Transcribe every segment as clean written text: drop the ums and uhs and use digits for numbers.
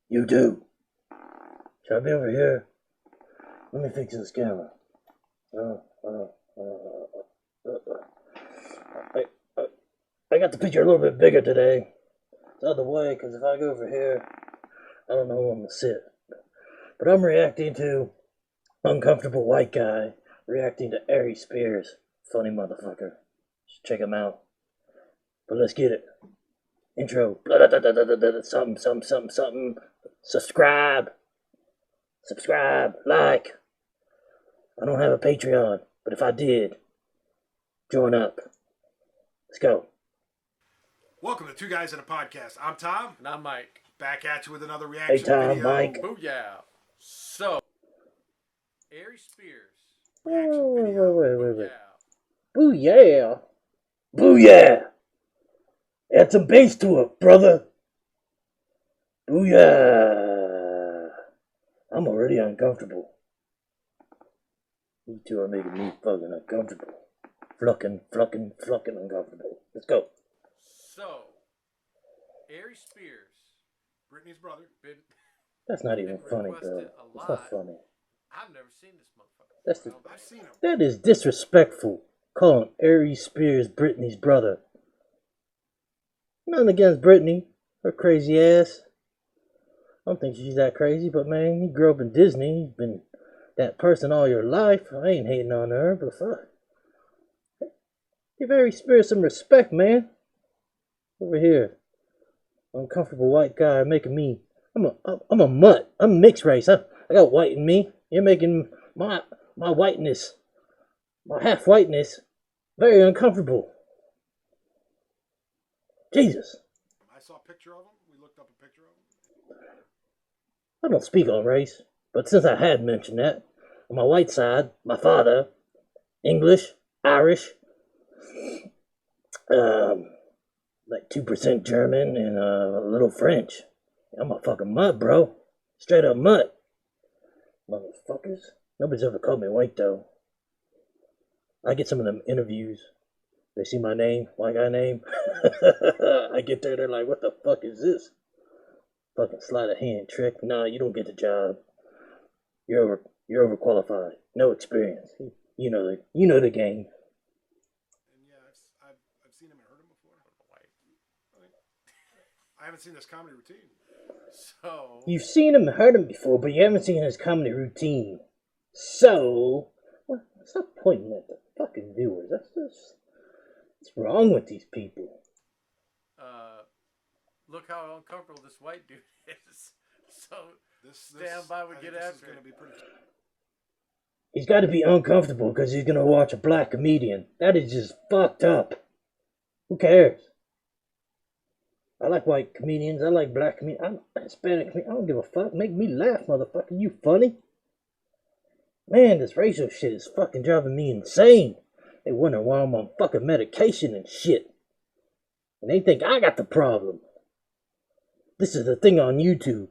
You do. Should I be over here? Let me fix this camera. I, I, I got the picture a little bit bigger today. It's out of the way, because if I go over here, I don't know where I'm going to sit. But I'm reacting to Uncomfortable White Guy, reacting to Aries Spears. Funny motherfucker. Check him out. But let's get it. Intro. Something. Subscribe. Like. I don't have a Patreon, but if I did, join up. Let's go. Welcome to Two Guys in a Podcast. I'm Tom. And I'm Mike. Back at you with another reaction Hey, Tom, video. Mike. Booyah. So, Aries Spears. Reaction video. Wait. Booyah. Booyah! Add some bass to it, brother. Booyah! I'm already uncomfortable. You two are making me fucking uncomfortable. Flucking uncomfortable. Let's go. So, Aries Spears. Brittany's brother. That's not even funny, requested bro. a It's lot. not funny. I've never seen this motherfucker. I've seen him. That is disrespectful. Calling Aries Spears Brittany's brother. Nothing against Brittany, her crazy ass. I don't think she's that crazy, but man, you grew up in Disney. You've been that person all your life. I ain't hating on her, but fuck. Give Aries Spears some respect, man. Over here. Uncomfortable white guy making me. I'm a mutt. I'm mixed race. I got white in me. You're making my whiteness, my half whiteness, very uncomfortable. Jesus. I saw a picture of him. We looked up a picture of him. I don't speak on race, but since I had mentioned that, on my white side, my father, English, Irish, like 2% German and a little French. I'm a fucking mutt, bro. Straight up mutt. Motherfuckers. Nobody's ever called me white, though. I get some of them interviews. They see my name, white guy name. I get there, they're like, what the fuck is this? Fucking sleight of hand trick. Nah, you don't get the job. You're overqualified. No experience. You know the game. And yeah, I've seen him and heard him before. I haven't seen this comedy routine. So, You've seen him and heard him before, but you haven't seen his comedy routine. So, stop pointing at the fucking viewers. What's wrong with these people? look how uncomfortable this white dude is. So, stand This by, we get this after is going to it. be pretty. He's got to be uncomfortable because he's gonna watch a black comedian. That is just fucked up. Who cares? I like white comedians. I like black comedians. I'm Hispanic comedian. I don't give a fuck. Make me laugh, motherfucker. You funny? Man, this racial shit is fucking driving me insane. They wonder why I'm on fucking medication and shit. And they think I got the problem. This is the thing on YouTube.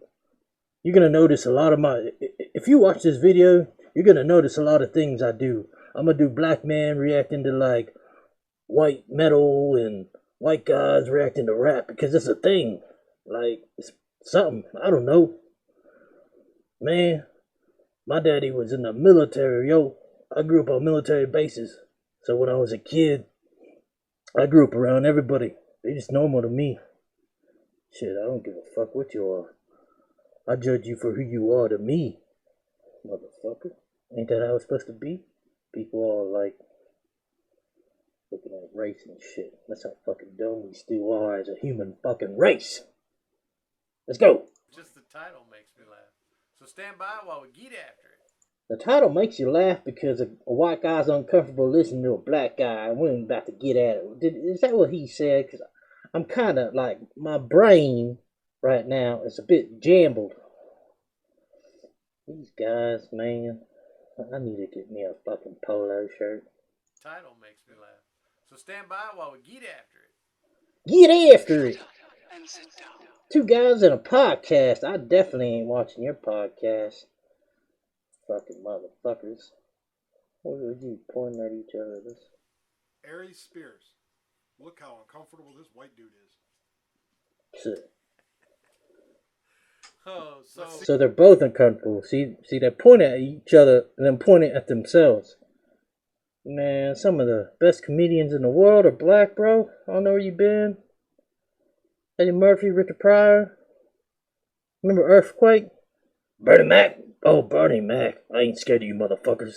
You're gonna notice a lot of my... If you watch this video, you're gonna notice a lot of things I do. I'm gonna do black man reacting to like white metal and white guys reacting to rap because it's a thing. Like, it's something. I don't know. Man, my daddy was in the military, yo. I grew up on military bases. So when I was a kid, I grew up around everybody. They just normal to me. Shit, I don't give a fuck what you are. I judge you for who you are to me, motherfucker. Ain't that how it's supposed to be? People all like looking at race and shit. That's how fucking dumb we still are as a human fucking race. Let's go. Just the title makes me laugh. So, stand by while we get after it. The title makes you laugh because a white guy's uncomfortable listening to a black guy and we're about to get at it. Is that what he said? Because I'm kind of like, my brain right now is a bit jambled. These guys, man, I need to get me a fucking polo shirt. Title makes me laugh. So, stand by while we get after it. Get after it. Two guys in a podcast. I definitely ain't watching your podcast. Fucking motherfuckers. What are you pointing at each other? This? Aries Spears. Look how uncomfortable this white dude is. Shit. Oh, So they're both uncomfortable. See, they're pointing at each other and then pointing at themselves. Man, some of the best comedians in the world are black, bro. I don't know where you been. Eddie Murphy, Richard Pryor. Remember Earthquake? Bernie Mac? Oh, Bernie Mac. I ain't scared of you motherfuckers.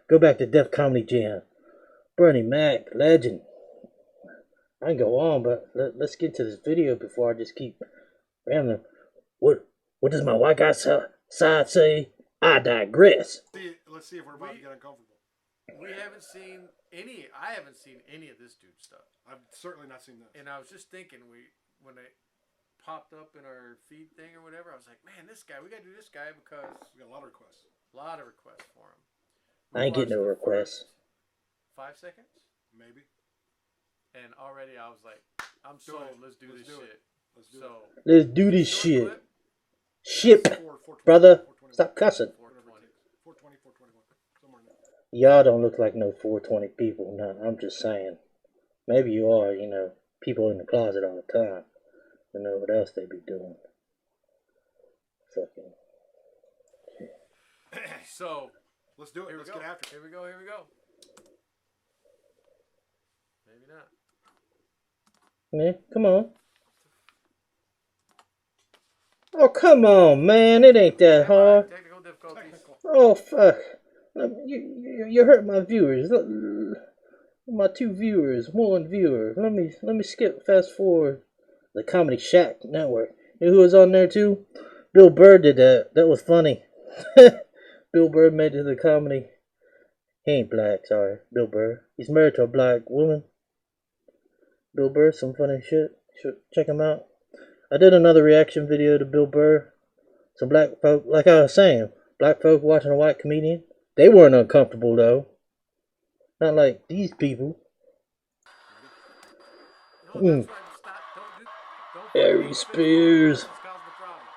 Go back to Def Comedy Jam. Bernie Mac, legend. I can go on, but let's get to this video before I just keep rambling. What does my white guy side say? I digress. Let's see if we're about to get uncomfortable. We haven't seen any. I haven't seen any of this dude stuff. I've certainly not seen this. And I was just thinking, when it popped up in our feed thing or whatever, I was like, man, this guy, we got to do this guy because We got a lot of requests. a lot of requests for him. I ain't getting no watched the requests. first 5 seconds, Maybe. and already I was like, I'm sold. Let's do this shit. Let's do So it. Let's do this shit. clip, Ship, 420, brother. 420, Stop cussing. 420. 420, 421. Somewhere in there. Y'all don't look like no 420 people. No, I'm just saying. Maybe you are, people in the closet all the time. You know what else they be doing. Fucking. So Let's do it. here Let's we go. get after it. Here we go. Here we go. Maybe not. Man, come on. Oh, come on, man. It ain't that hard. Technical difficulties. Oh, fuck. You hurt my viewers. My 2 viewers, 1 viewer. Let me skip fast forward. The Comedy Shack Network. You know who was on there too? Bill Burr did that. That was funny. Bill Burr made it to the comedy. He ain't black, sorry. Bill Burr. He's married to a black woman. Bill Burr, some funny shit. Check him out. I did another reaction video to Bill Burr. Some black folk, like I was saying, black folk watching a white comedian. They weren't uncomfortable though. Not like these people. No, that's right. Stop. Don't Aries Spears. This is causing the problem.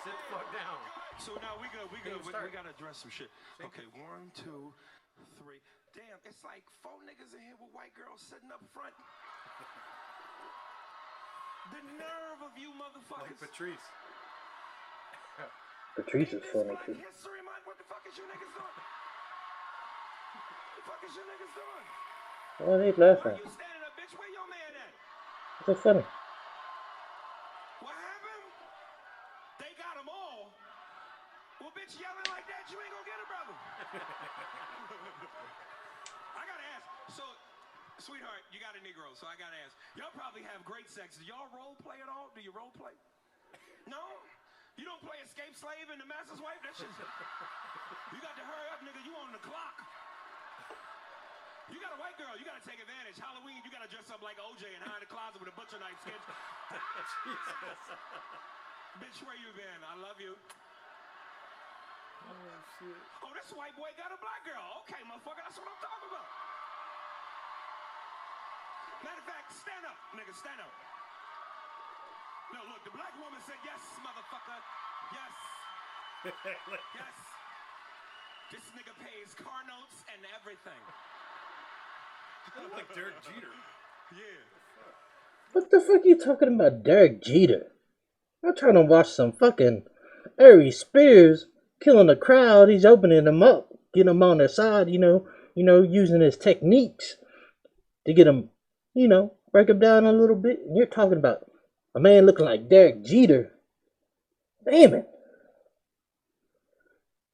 Sit the fuck down. So now we good. We start. gotta address some shit. Okay, 1, 2, 3. Damn, it's like 4 niggas in here with white girls sitting up front. The nerve of you motherfuckers. Like Patrice. Patrice is funny Black too. History Month. What the fuck is you niggas doing? What the fuck is you niggas doing? Why are they Why laughing? you standing up, bitch? Where your man at? What's so funny? What happened? They got them all. Well, bitch, yelling like that, you ain't gonna get a brother. I gotta ask. So, sweetheart, you got a Negro, so I gotta ask. Y'all probably have great sex. Do y'all role play at all? Do you role play? No? You don't play escape slave and the master's wife? That shit. You got to hurry up, nigga. You on the clock. You got a white girl. You got to take advantage. Halloween, you got to dress up like OJ and hide in the closet with a butcher knife sketch. Bitch, where you been? I love you. Oh shit. Oh, this white boy got a black girl. Okay, motherfucker, that's what I'm talking about. Matter of fact, stand up, nigga, stand up. No, look, the black woman said yes, motherfucker. Yes. Yes. This nigga pays car notes and everything. Like Derek Jeter. Yeah. What the fuck are you talking about, Derek Jeter? I'm trying to watch some fucking Aries Spears killing the crowd. He's opening them up, getting them on their side, using his techniques to get them, break them down a little bit. And you're talking about a man looking like Derek Jeter. Damn it.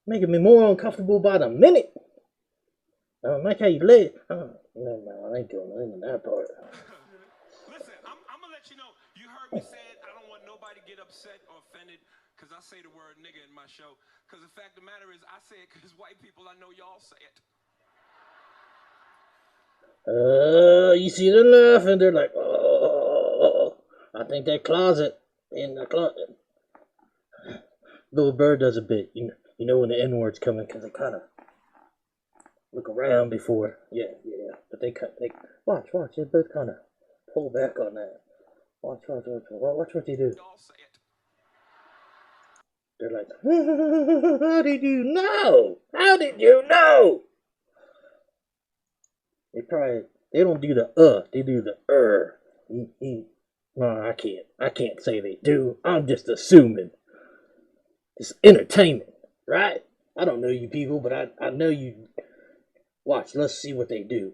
Making me more uncomfortable by the minute. I don't like how you lay it. No, I ain't doing nothing in that part. Listen, I'm gonna let you know. You heard me say it. I don't want nobody to get upset or offended because I say the word nigga in my show. Because the fact of the matter is, I say it because white people, I know y'all say it. You see them laughing. They're like, oh, I think that closet in the closet. Little Bird does a bit. You know when the N-word's coming because they kind of look around before. Yeah. But they watch. They both kind of pull back on that. Watch what they do. Y'all say it. They're like, how did you know? How did you know? They don't do the they do the No, I can't say they do. I'm just assuming. It's entertainment, right? I don't know you people, but I know you. Watch, let's see what they do.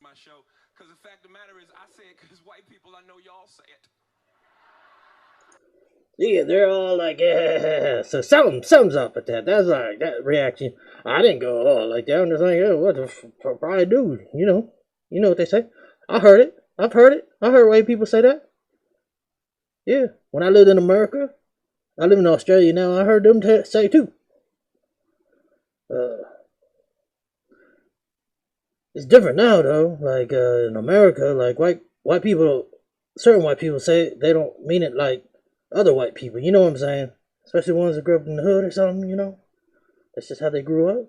My show, because the fact of the matter is, I say it because white people, I know y'all say it. Yeah, they're all like, yeah. So something's up with that. That's like that reaction. I didn't go all like that. I'm just like, oh, what the probably dude? You know what they say. I heard it. I've heard it. I heard white people say that. Yeah, when I lived in America, I live in Australia now. I heard them say too. It's different now though. Like in America, like white people, certain white people say they don't mean it like other white people. You know what I'm saying? Especially ones that grew up in the hood or something. That's just how they grew up.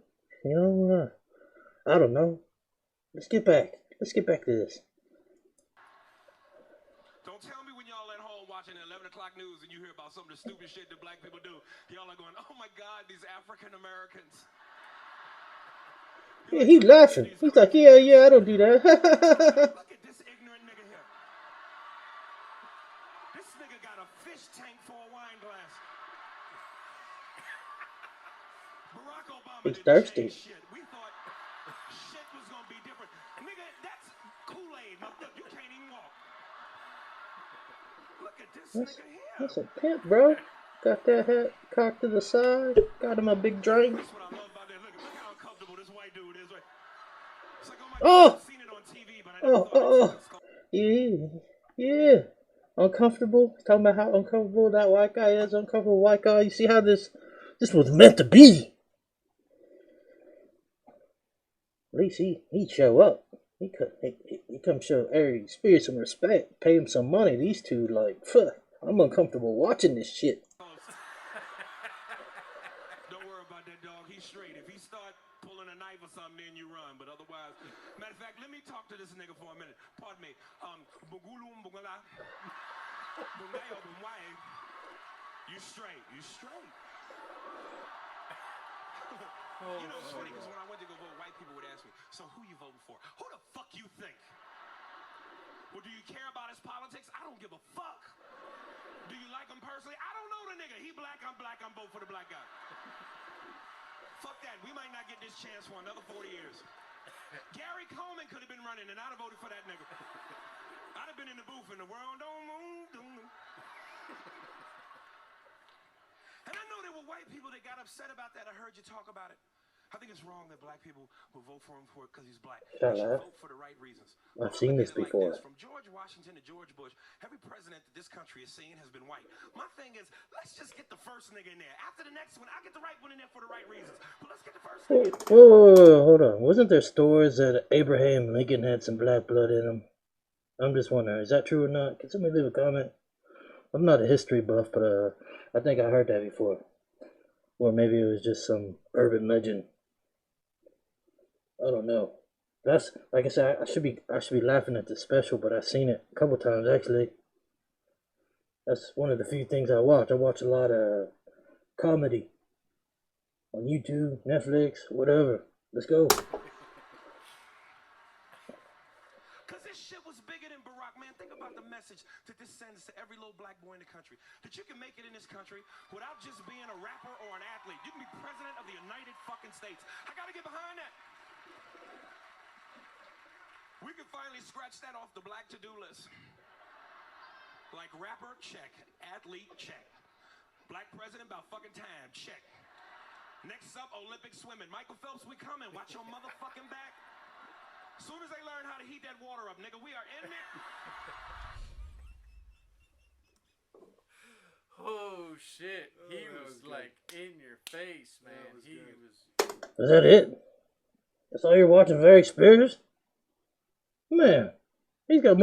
I don't know. Let's get back. Let's get back to this. Don't tell me when y'all at home watching the 11 o'clock news and you hear about some of the stupid shit that black people do. Y'all are going, oh my God, these African Americans. Yeah, he's laughing. He's like, yeah, I don't do that. Look at this ignorant nigga here. This nigga got a fish tank for a wine glass. Barack Obama He's didn't thirsty. change shit. We thought shit was gonna be different. Nigga, that's Kool-Aid. Look, you can't even walk. Look at this nigga here. That's a pimp, bro. Got that hat cocked to the side. Got him a big drink. That's what I love about that. Look how uncomfortable this white dude is. Right? It's like, oh my God, Oh, I've seen it on TV, but I never thought I'd see this. yeah. Uncomfortable. Talking about how uncomfortable that white guy is. Uncomfortable white guy. You see how this was meant to be. At least he'd show up. He come show Aries Spears some respect. Pay him some money. These two like, fuck. I'm uncomfortable watching this shit. Don't worry about that dog. He's straight. If he start pulling a knife or something, then you run. But otherwise, matter of fact, let me talk to this nigga for a minute. Pardon me. You straight. You straight. You know, it's funny because when I went to go vote, white people would ask me, so who you voting for? Who the fuck you think? Well, do you care about his politics? I don't give a fuck. Do you like him personally? I don't know the nigga. He black, I'm voting for the black guy. Fuck that. We might not get this chance for another 40 years. Gary Coleman could have been running and I'd have voted for that nigga. I'd have been in the booth and the world don't move, don't move. And I know there were white people that got upset about that. I heard you talk about it. I think it's wrong that black people will vote for him because he's black. They should vote for the right reasons. I've seen this before. From George Washington to George Bush, every president that this country has seen has been white. My thing is, let's just get the first nigga in there. After the next one, I get the right one in there for the right reasons. But let's get the first nigga in there. Whoa, hold on. Wasn't there stories that Abraham Lincoln had some black blood in him? I'm just wondering, is that true or not? Can somebody leave a comment? I'm not a history buff, but I think I heard that before. Or maybe it was just some urban legend. I don't know. That's like I said. I should be laughing at the special, but I've seen it a couple times actually. That's one of the few things I watch. I watch a lot of comedy on YouTube, Netflix, whatever. Let's go. Because this shit was bigger than Barack, man. Think about the message that this sends to every little black boy in the country. That you can make it in this country without just being a rapper or an athlete. You can be president of the United fucking States. I gotta get behind that. We can finally scratch that off the black to-do list. Like rapper, check. Athlete, check. Black president, about fucking time, check. Next up, Olympic swimming. Michael Phelps, we coming. Watch your motherfucking back. As soon as they learn how to heat that water up, nigga, we are in there. Oh shit! He was like in your face, man. He was. Is that it? That's all you're watching, Aries Spears? Man, he's got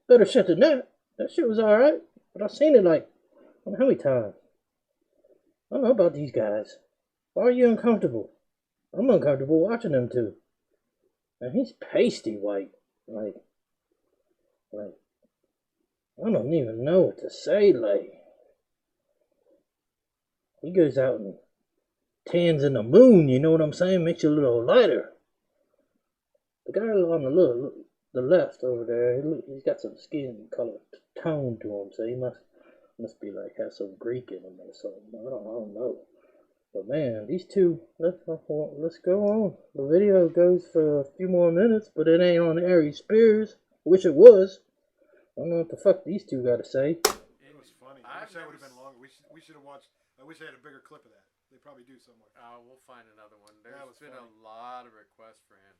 better shit than that. That shit was alright, but I've seen it like, I don't know how many times. I don't know about these guys. Why are you uncomfortable? I'm uncomfortable watching them too. And he's pasty white. Like, I don't even know what to say. Like, he goes out and tans in the moon, you know what I'm saying? Makes you a little lighter. The guy on the left over there, he's got some skin color tone to him, so he must Must be like have some Greek in them or something. I don't know. But man, these two. Let's go on. The video goes for a few more minutes, but it ain't on Aries Spears. Wish it was. I don't know what the fuck these two got to say. It was funny. I wish that would have been longer. We should have watched. I wish I had a bigger clip of that. They probably do somewhere. We'll find another one. There's been funny. a lot of requests for him.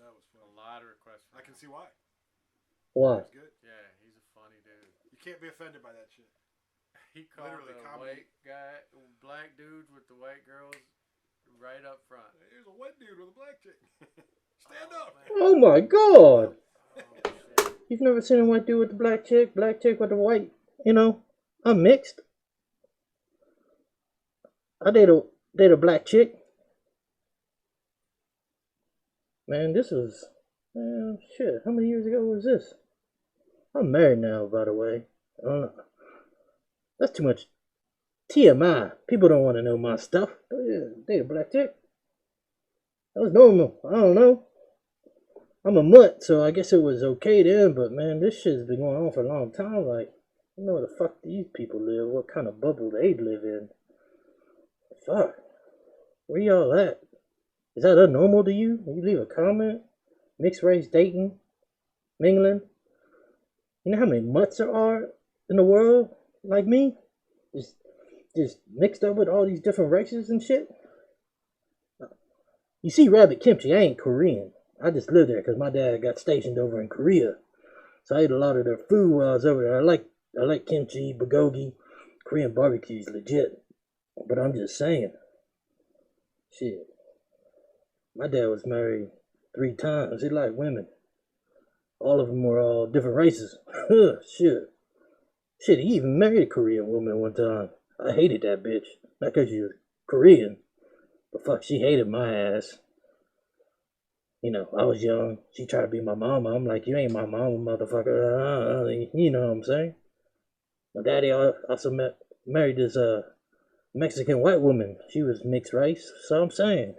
That was funny. A lot of requests for him. I can see why. Why? He's good. Yeah, he's a funny dude. You can't be offended by that shit. He called Literally the comedy. white guy, black dudes with the white girls right up front. Here's a white dude with a black chick. Stand up. Man. Oh my god! Oh, shit. You've never seen a white dude with the black chick with the white. You know, I'm mixed. I date a black chick. Man, this was shit. How many years ago was this? I'm married now, by the way. I don't know. That's too much TMI. People don't want to know my stuff. But yeah, date a black chick. That was normal. I don't know. I'm a mutt, so I guess it was okay then. But man, this shit's been going on for a long time. Like, I don't know where the fuck these people live. What kind of bubble they live in? Fuck. Where y'all at? Is that unnormal to you? You leave a comment? Mixed race dating? Mingling? You know how many mutts there are in the world? Like me? Just mixed up with all these different races and shit? You see rabbit kimchi, I ain't Korean. I just lived there because my dad got stationed over in Korea. So I ate a lot of their food while I was over there. I like kimchi, bulgogi, Korean barbecue's legit. But I'm just saying. Shit. My dad was married 3 times. He liked women. All of them were all different races. Shit. Shit, he even married a Korean woman one time. I hated that bitch. Not because she was Korean. But fuck, she hated my ass. You know, I was young. She tried to be my mama. I'm like, you ain't my mama, motherfucker. You know what I'm saying? My daddy also married this Mexican white woman. She was mixed race. So I'm saying,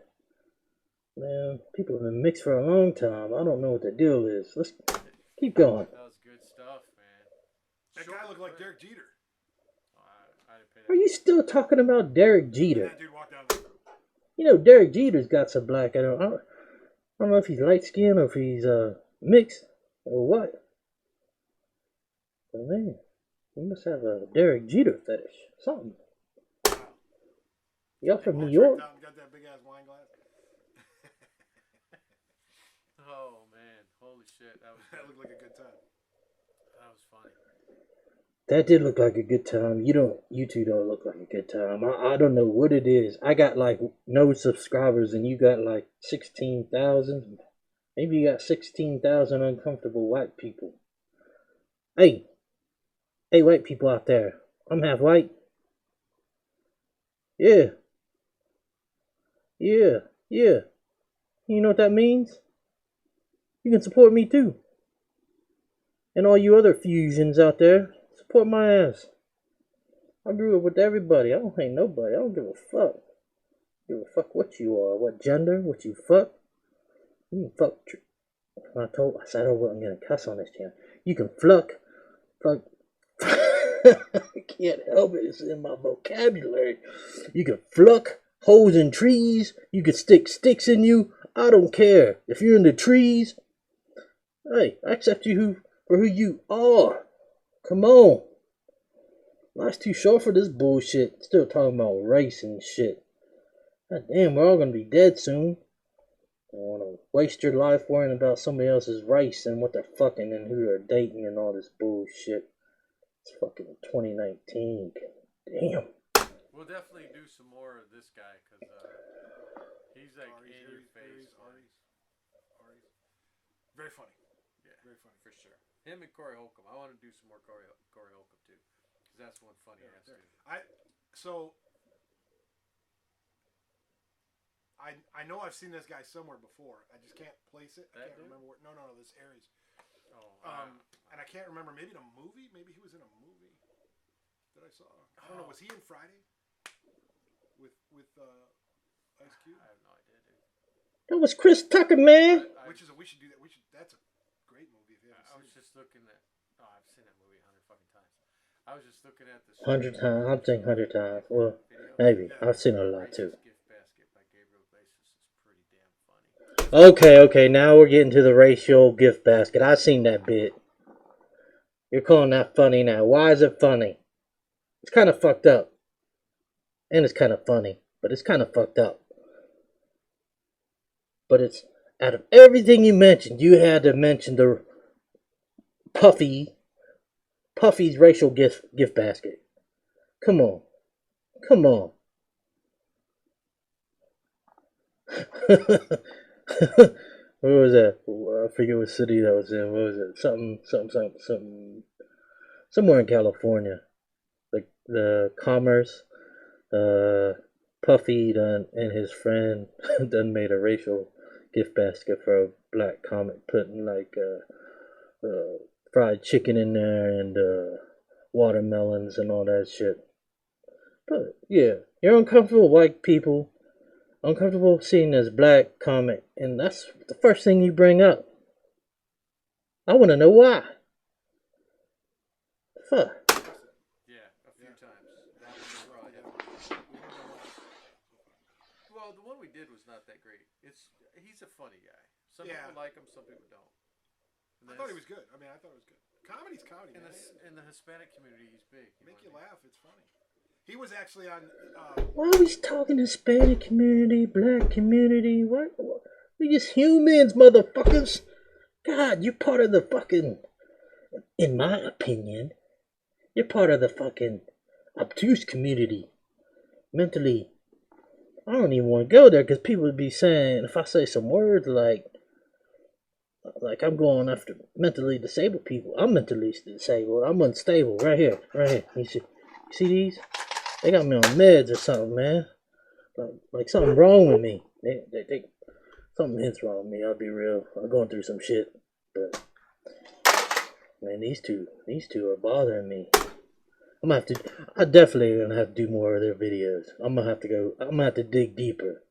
man, people have been mixed for a long time. I don't know what the deal is. Let's keep going. That was good stuff, man. That guy looked like Derek Jeter. I didn't pay Are you still talking about Derek And Jeter? that dude walked down the road. You know, Derek Jeter's got some black. I don't know if he's light skinned or if he's mixed or what. But man, you must have a Derek Jeter fetish. Something. Y'all from New York? Got that big ass wine glass. Oh man, holy shit, that That looked like a good time. was funny. That did look like a good time. You two don't look like a good time. I don't know what it is. I got like no subscribers and you got like 16,000. Maybe you got 16,000 uncomfortable white people. Hey, white people out there. I'm half white. Yeah. You know what that means? You can support me too. And all you other fusions out there, support my ass. I grew up with everybody. I don't hate nobody. I don't give a fuck. Give a fuck what you are, what gender, what you fuck. You can fuck. I said I wasn't gonna cuss on this channel. You can fuck. I can't help it. It's in my vocabulary. You can pluck holes in trees. You can stick sticks in you. I don't care. If you're in the trees, hey, I accept you for who you are. Come on. Life's too short for this bullshit. Still talking about race and shit. God damn, we're all gonna be dead soon. I don't want to waste your life worrying about somebody else's race and what they're fucking and who they're dating and all this bullshit. It's fucking 2019. Damn. We'll definitely do some more of this guy because he's like Aries, in your face. Aries. Very funny. Yeah, very funny. for sure. Him and Corey Holcomb. I want to do some more Corey Holcomb too because that's one funny ass dude. I know I've seen this guy somewhere before. I just can't place it. I That can't dude? remember where. No, this Aries. Oh, And I can't remember. Maybe in a movie. Maybe he was in a movie that I saw. I don't know. Was he in Friday with Ice Cube? I have no idea, dude. That was Chris Tucker, man. We should do that. That's a great movie if you haven't I seen was it. just looking at. Oh, I've seen that movie 100 fucking times. I I was just looking at this 100 times. I'm saying 100 times. Well, video. maybe. I've seen it a lot too. Racist Gift Basket by Gabriel Iglesias is pretty damn funny. Okay. Now we're getting to the racial gift basket. I've seen that bit. You're calling that funny now. Why is it funny? It's kind of fucked up. And it's kind of funny. But it's kind of fucked up. But it's, out of everything you mentioned, you had to mention the Puffy's racial gift basket. Come on. What was that? I forget what city that was in. What was it? Something. Somewhere in California. Like the Commerce. Puffy done and his friend done made a racial gift basket for a black comic, putting like fried chicken in there and watermelons and all that shit. But yeah, you're uncomfortable, white people, uncomfortable seeing this black comic, and that's the first thing you bring up. I want to know why. Fuck. Yeah, a few times. That one was probably definitely. Well, the one we did was not that great. He's a funny guy. Some people like him, some people don't. I thought he was good. I mean, I thought it was good. Comedy's comedy, man. In the Hispanic community, he's big. Make you laugh. It's funny. He was actually on. Why are we talking Hispanic community, black community? What? We just humans, motherfuckers. God, you're part of the fucking. In my opinion, you're part of the fucking obtuse community. Mentally, I don't even want to go there because people would be saying, if I say some words like I'm going after mentally disabled people. I'm mentally disabled. I'm unstable. Right here. You see these? They got me on meds or something, man. Like something wrong with me. They something is wrong with me. I'll be real. I'm going through some shit, but man, these two are bothering me. I definitely gonna have to do more of their videos. I'm gonna have to dig deeper,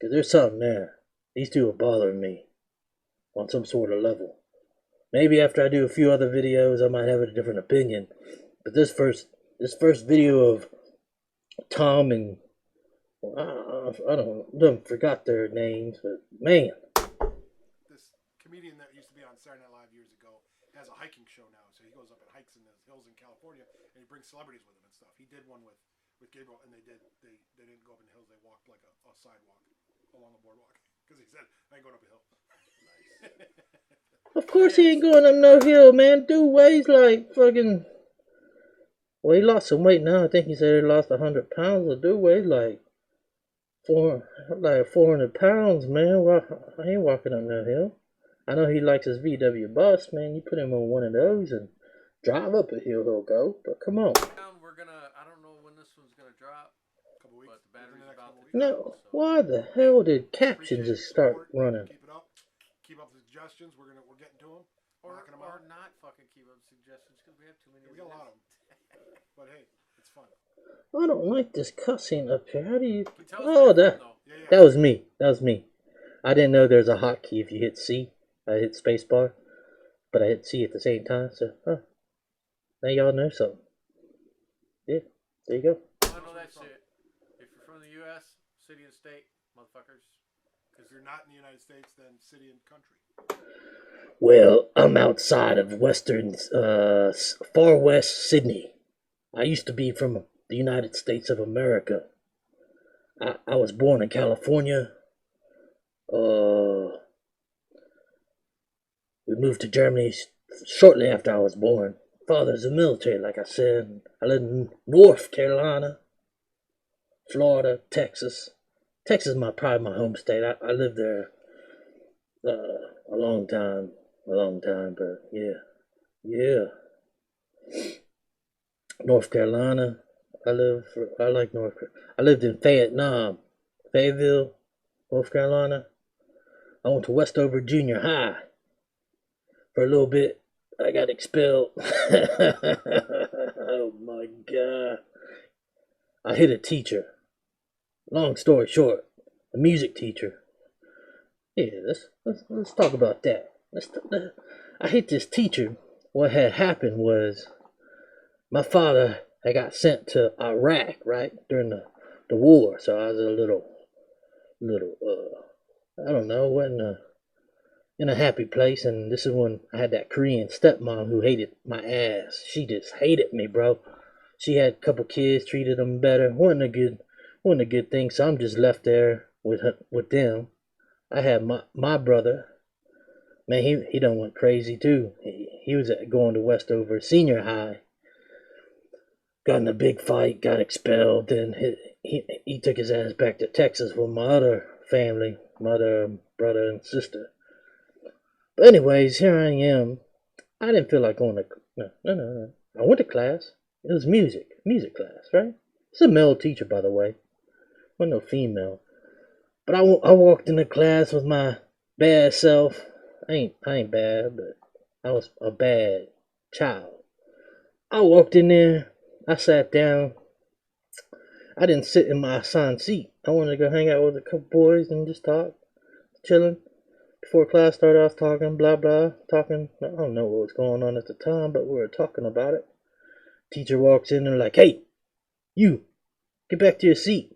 cause there's something there. These two are bothering me on some sort of level. Maybe after I do a few other videos, I might have a different opinion. But this first video of Tom and I don't forgot their names, but man, This comedian that used to be on Saturday Night Live years ago has a hiking show now. So he goes up and hikes in the hills in California, and he brings celebrities with him and stuff. He did one with Gabriel, and they didn't go up in the hills. They walked like a sidewalk along the boardwalk because he said, "I ain't going up a hill." of course he ain't going up no hill, man. Dude weighs like fucking. Well, he lost some weight now. I think he said he lost 100 pounds. The dude weighs like 400 pounds, man. I ain't walking up no hill. I know he likes his VW bus, man. You put him on one of those and drive up a hill, he'll go. But come on. I don't know when this one's gonna drop. Couple weeks. But the battery's about to No, why the hell did captions just start running? Keep it up. Keep up the suggestions. We're getting to them. Or Knocking them out. not fucking keep up suggestions because we have too many. We got a lot of them. But hey, it's fun. I don't like this cussing up here. How do you? Can you tell us Oh, where you're that from, though? that was me. That was me. I didn't know there's a hotkey if you hit C. I hit spacebar, but I hit C at the same time. So, now y'all know something. Yeah, there you go. I know that shit. If you're from the U.S., city and state, motherfuckers. If you're not in the United States, then city and country. Well, I'm outside of far west Sydney. I used to be from the United States of America. I was born in California. We moved to Germany shortly after I was born. Father's in the military, like I said. I live in North Carolina, Florida, Texas. Texas is probably my home state. I lived there a long time, but yeah. North Carolina. I like North Carolina. I lived in Fayetteville, North Carolina. I went to Westover Junior High for a little bit. I got expelled. Oh my God. I hit a teacher. Long story short, a music teacher. Yeah, let's talk about that. I hit this teacher. What had happened was my father had got sent to Iraq, right, during the war. So I was a little, I don't know, wasn't in a happy place. And this is when I had that Korean stepmom who hated my ass. She just hated me, bro. She had a couple kids, treated them better. Wasn't a good thing. So I'm just left there with them. I had my brother. Man, he done went crazy too. He was going to Westover Senior High. Got in a big fight, got expelled, and he took his ass back to Texas with my other family, mother, brother, and sister. But anyways, here I am. I didn't feel like going to no. I went to class. It was music class, right? It's a male teacher, by the way. Wasn't no female. But I walked into class with my bad self. I ain't bad, but I was a bad child. I walked in there. I sat down. I didn't sit in my assigned seat. I wanted to go hang out with a couple boys and just talk, chilling. Before class started, I was talking, blah, blah, talking. I don't know what was going on at the time, but we were talking about it. Teacher walks in and like, hey, you, get back to your seat.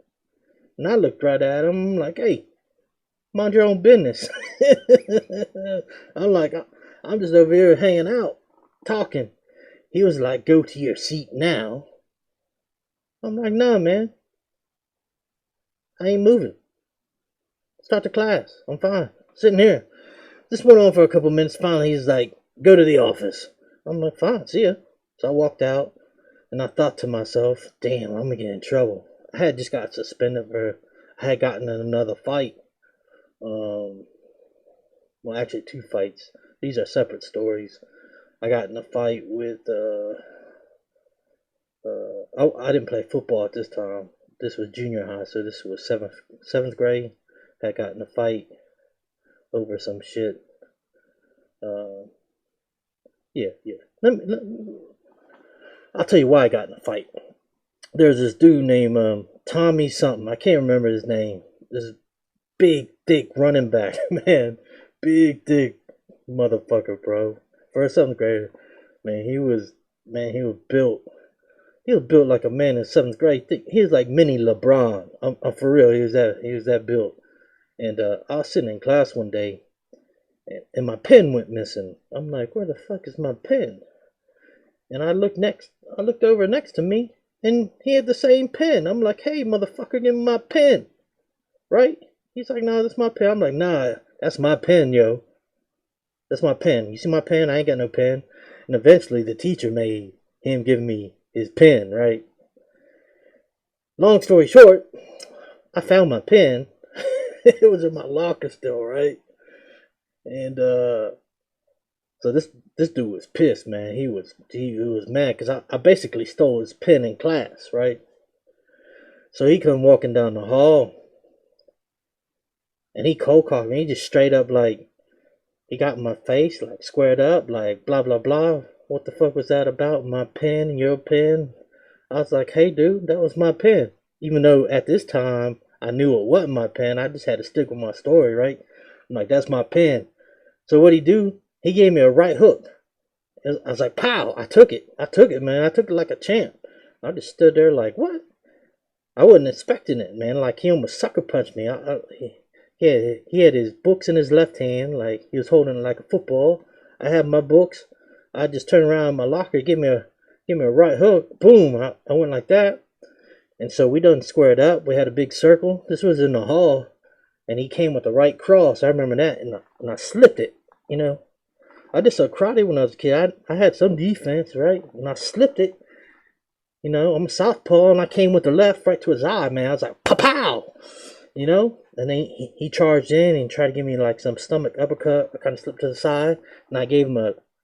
And I looked right at him like, hey, mind your own business. I'm like, I'm just over here hanging out, talking. He was like, go to your seat now. I'm like, nah, man. I ain't moving. Start the class. I'm fine. Sitting here. This went on for a couple minutes. Finally, he's like, go to the office. I'm like, fine, see ya. So I walked out, and I thought to myself, damn, I'm gonna get in trouble. I had just got suspended I had gotten in another fight. Well, actually, 2 fights. These are separate stories. I got in a fight with, I didn't play football at this time. This was junior high, so this was seventh grade. I got in a fight over some shit. Yeah. I'll tell you why I got in a fight. There's this dude named Tommy something. I can't remember his name. This big, thick running back, man. Big, thick motherfucker, bro. For a 7th grader, man, he was built. He was built like a man in 7th grade. He was like mini LeBron. I'm for real. He was that built. And I was sitting in class one day, and my pen went missing. I'm like, where the fuck is my pen? And I looked over next to me, and he had the same pen. I'm like, hey, motherfucker, give me my pen. Right? He's like, nah, that's my pen. I'm like, nah, that's my pen, yo. That's my pen. You see my pen? I ain't got no pen. And eventually the teacher made him give me his pen, right? Long story short, I found my pen. It was in my locker still, right? And so this dude was pissed, man. He was mad because I basically stole his pen in class, right? So he come walking down the hall, and he cold called me. He just straight up like, he got in my face, like squared up, like blah blah blah. What the fuck was that about? My pen and your pen? I was like, hey dude, that was my pen. Even though at this time I knew it wasn't my pen, I just had to stick with my story, right? I'm like, that's my pen. So what he do? He gave me a right hook. I was like, pow! I took it, man. I took it like a champ. I just stood there like, what? I wasn't expecting it, man. Like he almost sucker punched me. He had his books in his left hand, like he was holding it like a football. I had my books. I just turned around in my locker, give me a right hook. Boom! I went like that. And so we done squared up. We had a big circle. This was in the hall, and he came with the right cross. I remember that, and I slipped it. You know, I did some karate when I was a kid. I had some defense, right? And I slipped it. You know, I'm a southpaw, and I came with the left right to his eye, man. I was like, pow! You know, and then he charged in and tried to give me like some stomach uppercut. I kind of slipped to the side, and I gave him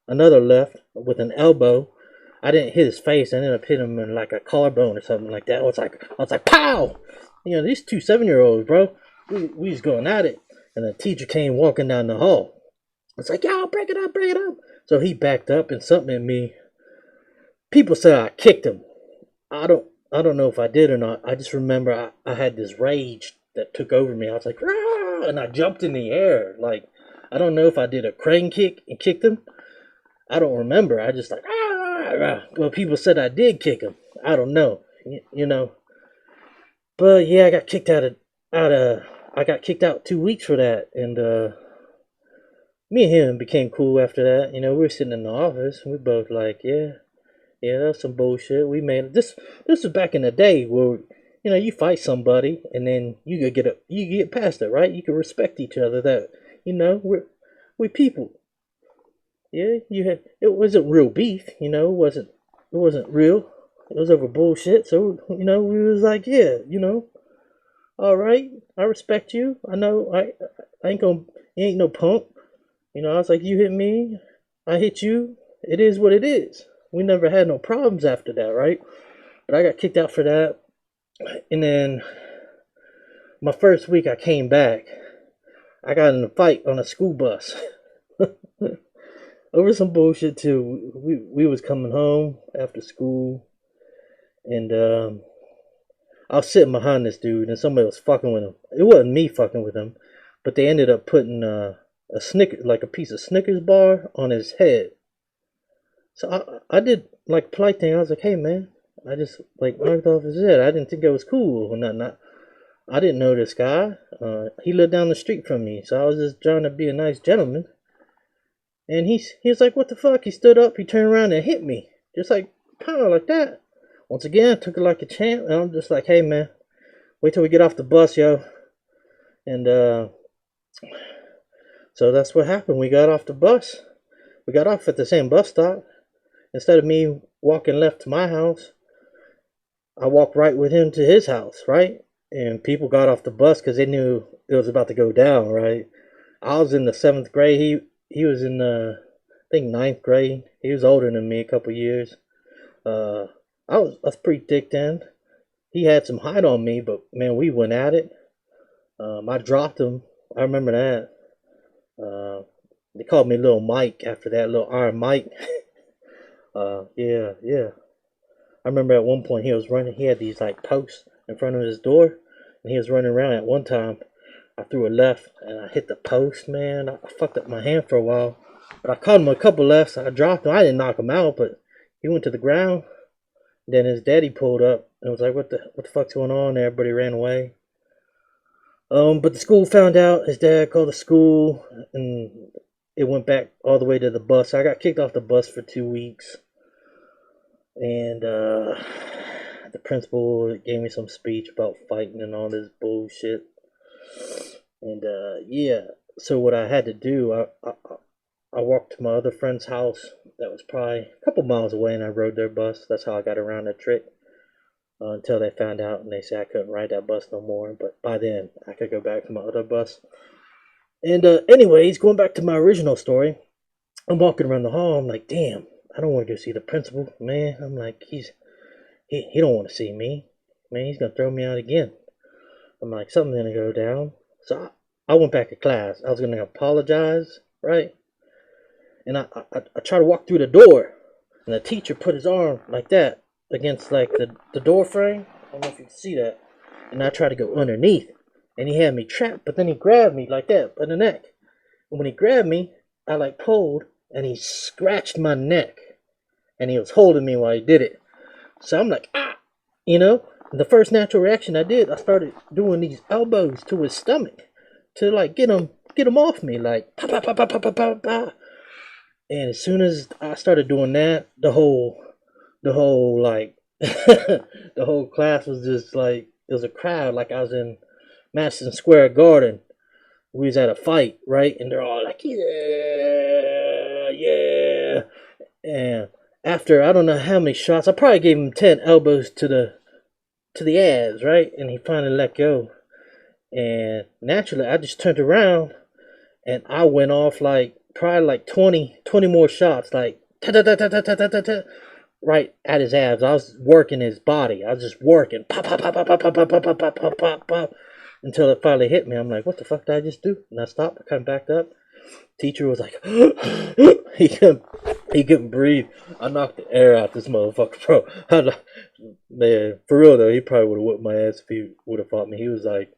another left with an elbow. I didn't hit his face. I ended up hitting him in like a collarbone or something like that. I was like, pow! You know, these 2 7-year-olds, bro, we was going at it. And the teacher came walking down the hall. It's like, yo, break it up. So he backed up and something at me. People said I kicked him. I don't know if I did or not. I just remember I had this rage that took over me. I was like, ah! And I jumped in the air. Like, I don't know if I did a crane kick and kicked him. I don't remember. I just like, ah! Well, people said I did kick him. I don't know, you know. But yeah, I got kicked I got kicked out 2 weeks for that, and me and him became cool after that. You know, we were sitting in the office, and we both like, yeah, that's some bullshit. We made this. This was back in the day where, you know, you fight somebody, and then you get past it, right? You can respect each other. That, you know, we're people. Yeah, it wasn't real beef, you know, it wasn't real. It was over bullshit. So, you know, we was like, yeah, you know, all right, I respect you. I know I ain't gonna you ain't no punk. You know, I was like, you hit me, I hit you. It is what it is. We never had no problems after that, right? But I got kicked out for that. And then my first week I came back. I got in a fight on a school bus. Over some bullshit too. We was coming home after school, and I was sitting behind this dude, and somebody was fucking with him. It wasn't me fucking with him, but they ended up putting a Snicker, like a piece of Snickers bar, on his head. So I did like a polite thing. I was like, hey man, I just like knocked off his head. I didn't think it was cool or nothing. I didn't know this guy. He lived down the street from me, so I was just trying to be a nice gentleman. And he was like, what the fuck? He stood up, he turned around and hit me. Just like, kind of like that. Once again, I took it like a champ, and I'm just like, hey man, wait till we get off the bus, yo. And so that's what happened. We got off the bus. We got off at the same bus stop. Instead of me walking left to my house, I walked right with him to his house, right? And people got off the bus because they knew it was about to go down, right? I was in the 7th grade. He was in I think 9th grade. He was older than me a couple years. I was pretty thick then. He had some height on me, but man, we went at it. I dropped him. I remember that. They called me Little Mike after that, Little Iron Mike. Yeah. I remember at one point he was running. He had these like posts in front of his door, and he was running around. At one time, I threw a left and I hit the post. Man, I fucked up my hand for a while, but I caught him a couple lefts. I dropped him. I didn't knock him out, but he went to the ground. Then his daddy pulled up and was like, "What the fuck's going on?" Everybody ran away. But the school found out. His dad called the school, and it went back all the way to the bus. I got kicked off the bus for 2 weeks, and the principal gave me some speech about fighting and all this bullshit. And yeah, so what I had to do, I walked to my other friend's house that was probably a couple miles away, and I rode their bus. That's how I got around the trick. Until they found out and they said I couldn't ride that bus no more. But by then, I could go back to my other bus. And anyways, going back to my original story, I'm walking around the hall. I'm like, damn, I don't want to go see the principal, man. I'm like, he don't want to see me, man. He's gonna throw me out again. I'm like, something's gonna go down. So I went back to class. I was gonna apologize, right? And I tried to walk through the door, and the teacher put his arm like that against like the door frame. I don't know if you can see that. And I tried to go underneath, and he had me trapped. But then he grabbed me like that by the neck. And when he grabbed me, I like pulled, and he scratched my neck, and he was holding me while he did it. So I'm like, ah, you know. The first natural reaction I did, I started doing these elbows to his stomach to like get him off me, like pa pa pa pa pa pa pa pa. And as soon as I started doing that, the whole like the whole class was just like, it was a crowd like I was in Madison Square Garden. We was at a fight, right? And they're all like, yeah. And after I don't know how many shots, I probably gave him 10 elbows to the abs, right? And he finally let go. And naturally, I just turned around and I went off like probably like 20 more shots, like ta ta ta ta ta ta ta ta, right at his abs. I was working his body. I was just working, pop, pop, pop, pop, pop, pop, pop, pop, pop, pop, pop, pop, until it finally hit me. I'm like, what the fuck did I just do? And I stopped. I kind of backed up. Teacher was like, he couldn't breathe. I knocked the air out this motherfucker, bro. Man, for real though, he probably would have whipped my ass if he would have fought me. He was like,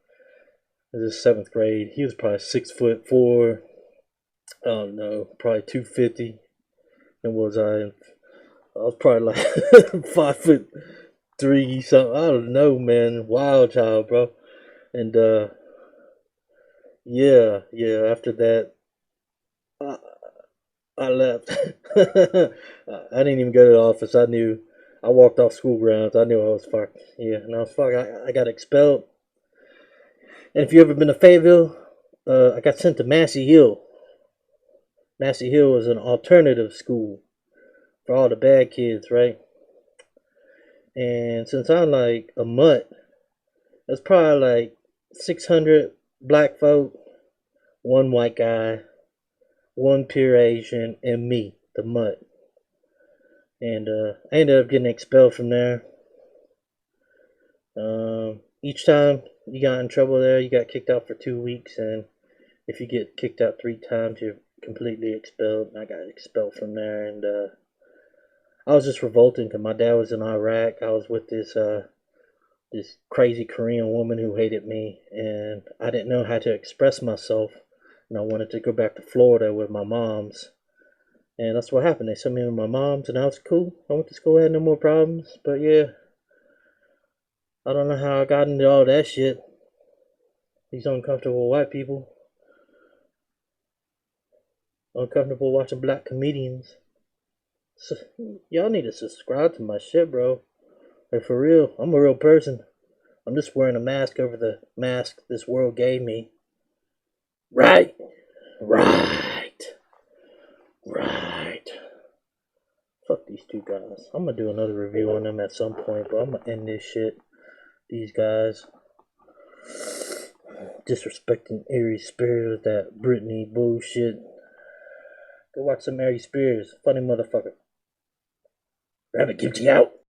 this is 7th grade. He was probably 6'4". I don't know, probably 250. And was I I was probably like 5'3" something. I don't know, man. Wild child, bro. And yeah. After that, I, I left. I didn't even go to the office. I knew. I walked off school grounds. I knew I was fucked. Yeah, and I was fucked. I got expelled. And if you ever been to Fayetteville, I got sent to Massey Hill. Massey Hill is an alternative school for all the bad kids, right? And since I'm like a mutt, there's probably like 600 black folk, one white guy, one pure Asian, and me, the mutt. And I ended up getting expelled from there. Each time you got in trouble there, you got kicked out for 2 weeks, and if you get kicked out 3 times, you're completely expelled. And I got expelled from there, and I was just revolting because my dad was in Iraq. I was with this crazy Korean woman who hated me, and I didn't know how to express myself. And I wanted to go back to Florida with my moms. And that's what happened. They sent me with my moms, and I was cool. I went to school, had no more problems. But yeah, I don't know how I got into all that shit. These uncomfortable white people. Uncomfortable watching black comedians. So, y'all need to subscribe to my shit, bro. Like, for real, I'm a real person. I'm just wearing a mask over the mask this world gave me. Right. Fuck these two guys. I'm gonna do another review on them at some point, but I'm gonna end this shit. These guys disrespecting Aries Spears with that Britney bullshit. Go watch some Aries Spears. Funny motherfucker. Rabbit kimchi out.